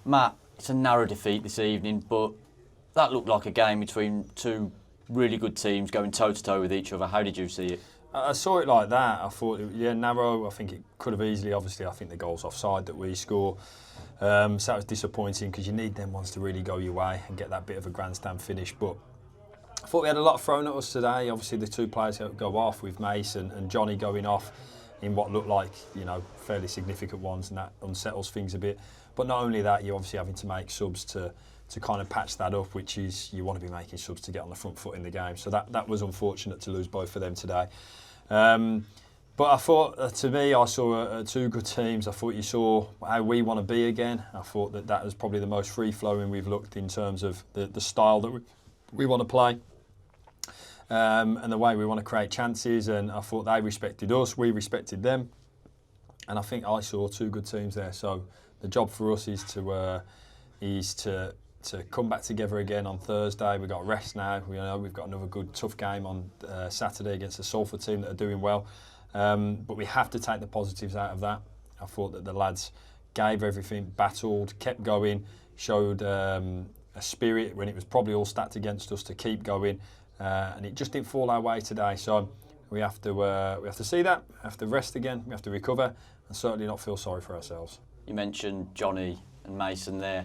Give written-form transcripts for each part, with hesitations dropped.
Matt, it's a narrow defeat this evening, but that looked like a game between two really good teams going toe-to-toe with each other. How did you see it? I saw it like that. I thought, narrow. I think it could have easily, obviously, I think the goal's offside that we score. So that was disappointing because you need them ones to really go your way and get that bit of a grandstand finish. But I thought we had a lot thrown at us today. Obviously, the two players that go off with Mason and Johnny going off in what looked like, fairly significant ones, and that unsettles things a bit. But not only that, you're obviously having to make subs to kind of patch that up, which is you want to be making subs to get on the front foot in the game. So that was unfortunate to lose both of them today. But I thought, to me, I saw two good teams. I thought you saw how we want to be again. I thought that was probably the most free-flowing we've looked in terms of the style that we want to play. And the way we want to create chances, and I thought they respected us, we respected them, and I think I saw two good teams there. So the job for us is to come back together again on Thursday. We've got rest now. We've got another good tough game on Saturday against the Salford team that are doing well, but we have to take the positives out of that. I thought that the lads gave everything, battled, kept going, showed a spirit when it was probably all stacked against us to keep going. And it just didn't fall our way today. So we have to see that. We have to rest again. We have to recover, and certainly not feel sorry for ourselves. You mentioned Johnny and Mason there.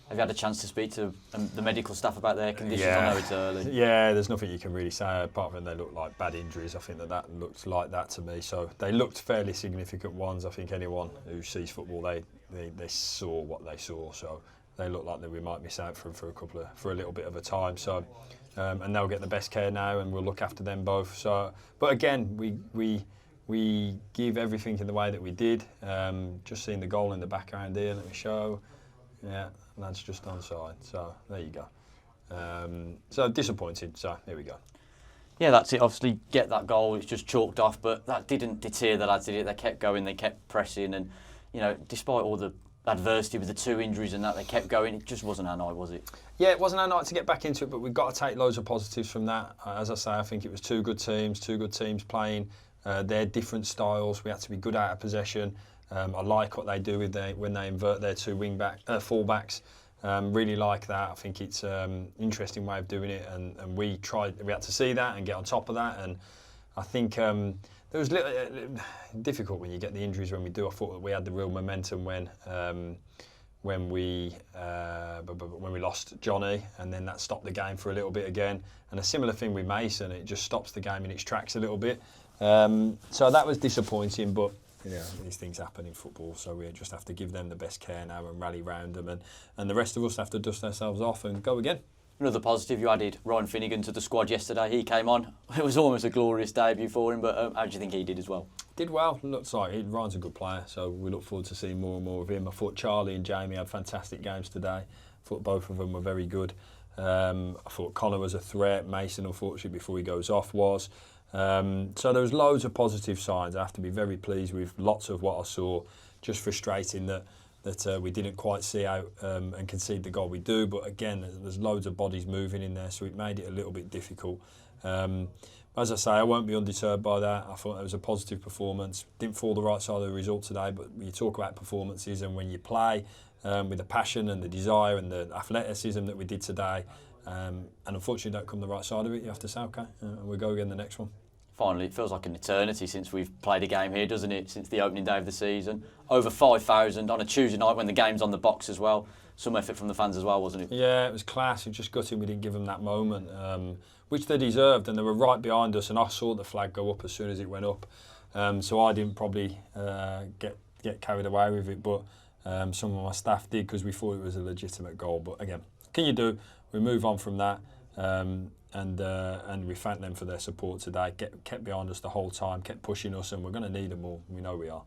Have you had a chance to speak to the medical staff about their conditions? Yeah. I know it's early. Yeah, there's nothing you can really say apart from they look like bad injuries. I think that looked like that to me. So they looked fairly significant ones. I think anyone who sees football, they saw what they saw. So they look like that we might miss out for a little bit of a time. So. And they'll get the best care now, and we'll look after them both. So, but again, we give everything in the way that we did. Just seeing the goal in the background here, let me show. Yeah, that's just onside. So there you go. So disappointed. So here we go. Yeah, that's it. Obviously, get that goal. It's just chalked off, but that didn't deter the lads, did it? They kept going. They kept pressing, and despite all the adversity with the two injuries and that, they kept going. It just wasn't our night, was it? Yeah, it wasn't our night to get back into it, but we've got to take loads of positives from that. As I say, I think it was two good teams playing their different styles. We had to be good out of possession. I like what they do when they invert their two full-backs. Really like that. I think it's an interesting way of doing it, and we had to see that and get on top of that. And I think it was difficult when you get the injuries when we do. I thought that we had the real momentum when we lost Johnny, and then that stopped the game for a little bit again. And a similar thing with Mason, it just stops the game in its tracks a little bit. So that was disappointing, but these things happen in football, so we just have to give them the best care now and rally round them, and the rest of us have to dust ourselves off and go again. Another positive, you added Ryan Finnegan to the squad yesterday. He came on. It was almost a glorious debut for him, but how do you think he did as well? Did well. Looks like Ryan's a good player, so we look forward to seeing more and more of him. I thought Charlie and Jamie had fantastic games today. I thought both of them were very good. I thought Connor was a threat. Mason, unfortunately, before he goes off, was. So there was loads of positive signs. I have to be very pleased with lots of what I saw. Just frustrating that we didn't quite see out and concede the goal we do. But again, there's loads of bodies moving in there, so it made it a little bit difficult. As I say, I won't be undeterred by that. I thought it was a positive performance. Didn't fall the right side of the result today, but when you talk about performances and when you play with the passion and the desire and the athleticism that we did today, and unfortunately don't come the right side of it, you have to say, okay, and we'll go again the next one. Finally, it feels like an eternity since we've played a game here, doesn't it? Since the opening day of the season. Over 5,000 on a Tuesday night when the game's on the box as well. Some effort from the fans as well, wasn't it? Yeah, it was class. It just gutted we didn't give them that moment, which they deserved, and they were right behind us, and I saw the flag go up as soon as it went up. So I didn't probably get carried away with it, but some of my staff did because we thought it was a legitimate goal. But again, can you do? We move on from that. And we thank them for their support today. Kept behind us the whole time, kept pushing us, and we're going to need them all. We know we are.